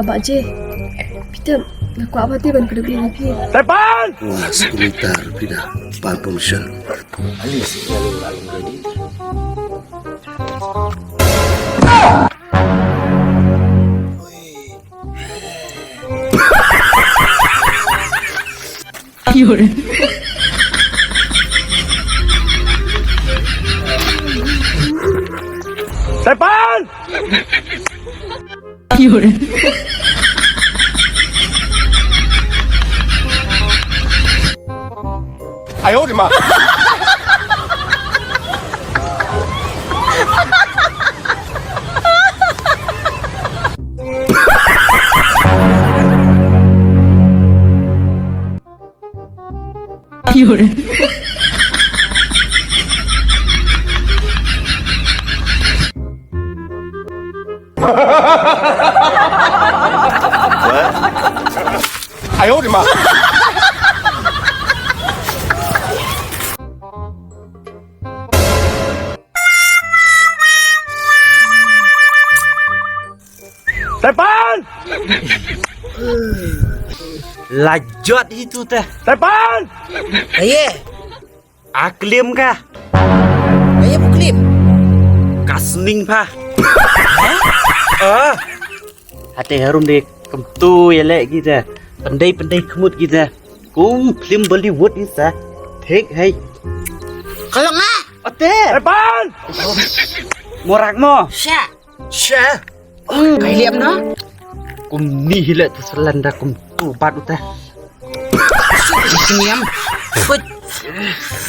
Abak je. Kita ngaku apa tu ban kudu lagi. Depan! Sebentar, pindah. Parpol Syah. Alis lalu lalu jadi. Depan! Eh呦我的妈！有人。哎呦我的妈！ Depan! Lajot itu teh. Depan! Aye. Aklim kah? Aye buklim. Kasning pah. Hati harum dek kemtu ya lek kita. Pandai-pandai kemut kita. Kum film Bollywood isa. Thek hai. Kalau nggak, Ote. Depan! Morak mo. Syah. Syah. Kaya liam no? Kum ni hilat tu selanda kum tu pat utah. Siniam. Food.